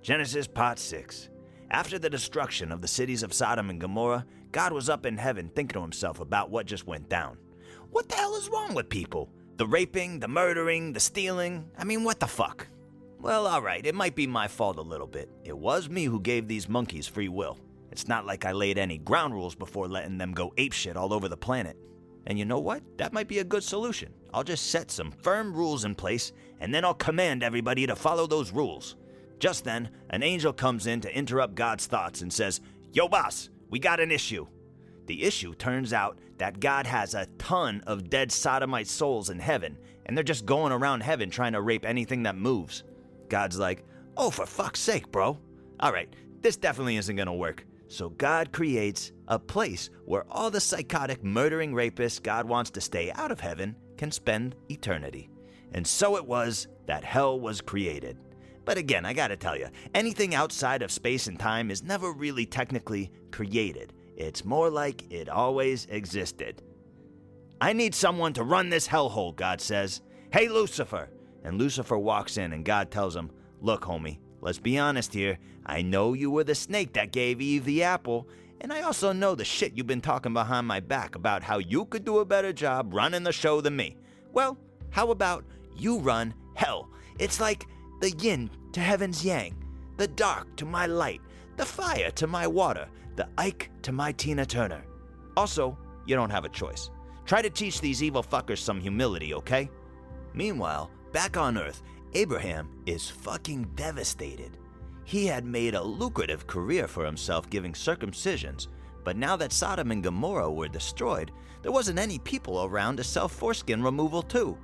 Genesis Part 6. After the destruction of the cities of Sodom and Gomorrah, God was up in heaven thinking to himself about what just went down. What the hell is wrong with people? The raping, the murdering, the stealing? I mean, what the fuck? Well, alright, it might be my fault a little bit. It was me who gave these monkeys free will. It's not like I laid any ground rules before letting them go apeshit all over the planet. And you know what? That might be a good solution. I'll just set some firm rules in place, and then I'll command everybody to follow those rules. Just then, an angel comes in to interrupt God's thoughts and says, "Yo boss, we got an issue." The issue turns out that God has a ton of dead sodomite souls in heaven, and they're just going around heaven trying to rape anything that moves. God's like, "Oh, for fuck's sake, bro. Alright, this definitely isn't gonna work." So God creates a place where all the psychotic, murdering rapists God wants to stay out of heaven can spend eternity. And so it was that hell was created. But again, I gotta tell you, anything outside of space and time is never really technically created. It's more like it always existed. "I need someone to run this hellhole," God says. "Hey, Lucifer." And Lucifer walks in and God tells him, "Look, homie, let's be honest here. I know you were the snake that gave Eve the apple, and I also know the shit you've been talking behind my back about how you could do a better job running the show than me. Well, how about you run hell? It's like the yin to heaven's yang, the dark to my light, the fire to my water, the Ike to my Tina Turner. Also, you don't have a choice. Try to teach these evil fuckers some humility, okay?" Meanwhile, back on Earth, Abraham is fucking devastated. He had made a lucrative career for himself giving circumcisions, but now that Sodom and Gomorrah were destroyed, there wasn't any people around to sell foreskin removal too.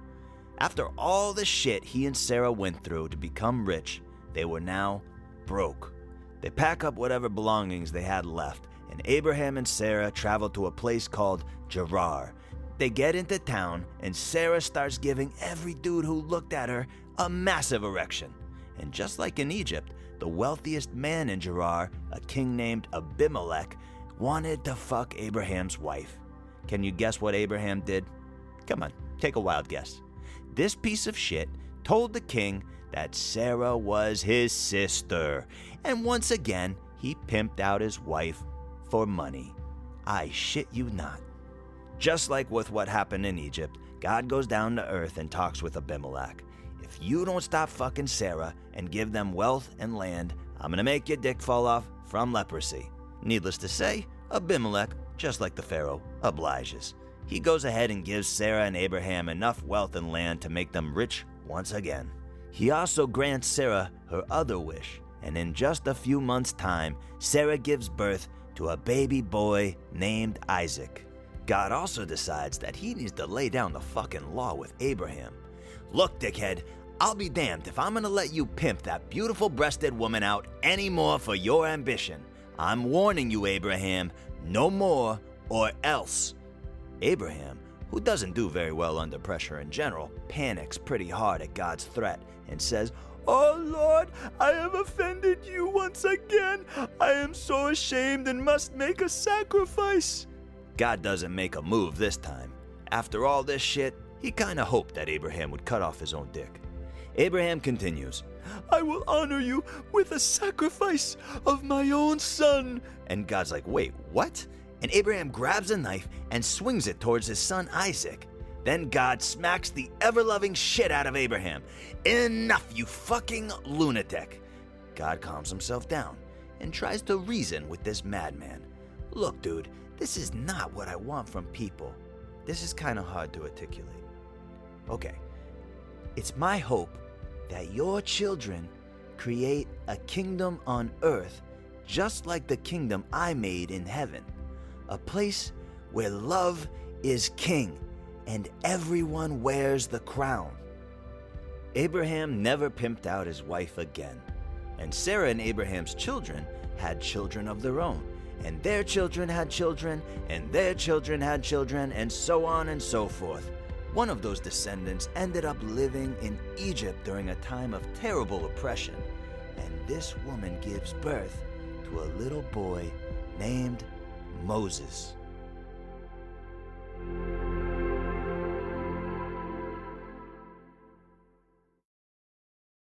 After all the shit he and Sarah went through to become rich, they were now broke. They pack up whatever belongings they had left, and Abraham and Sarah travel to a place called Gerar. They get into town, and Sarah starts giving every dude who looked at her a massive erection. And just like in Egypt, the wealthiest man in Gerar, a king named Abimelech, wanted to fuck Abraham's wife. Can you guess what Abraham did? Come on, take a wild guess. This piece of shit told the king that Sarah was his sister, and once again, he pimped out his wife for money. I shit you not. Just like with what happened in Egypt, God goes down to earth and talks with Abimelech. "If you don't stop fucking Sarah and give them wealth and land, I'm gonna make your dick fall off from leprosy." Needless to say, Abimelech, just like the Pharaoh, obliges. He goes ahead and gives Sarah and Abraham enough wealth and land to make them rich once again. He also grants Sarah her other wish, and in just a few months' time, Sarah gives birth to a baby boy named Isaac. God also decides that he needs to lay down the fucking law with Abraham. "Look, dickhead, I'll be damned if I'm gonna let you pimp that beautiful-breasted woman out anymore for your ambition. I'm warning you, Abraham, no more or else." Abraham, who doesn't do very well under pressure in general, panics pretty hard at God's threat and says, "Oh Lord, I have offended you once again. I am so ashamed and must make a sacrifice." God doesn't make a move this time. After all this shit, he kinda hoped that Abraham would cut off his own dick. Abraham continues, "I will honor you with a sacrifice of my own son." And God's like, "Wait, what?" And Abraham grabs a knife and swings it towards his son Isaac. Then God smacks the ever-loving shit out of Abraham. "Enough, you fucking lunatic." God calms himself down and tries to reason with this madman. "Look, dude, this is not what I want from people." This is kind of hard to articulate. Okay, it's my hope that your children create a kingdom on earth just like the kingdom I made in heaven. A place where love is king and everyone wears the crown. Abraham never pimped out his wife again. And Sarah and Abraham's children had children of their own. And their children had children, and their children had children, and so on and so forth. One of those descendants ended up living in Egypt during a time of terrible oppression. And this woman gives birth to a little boy named Moses.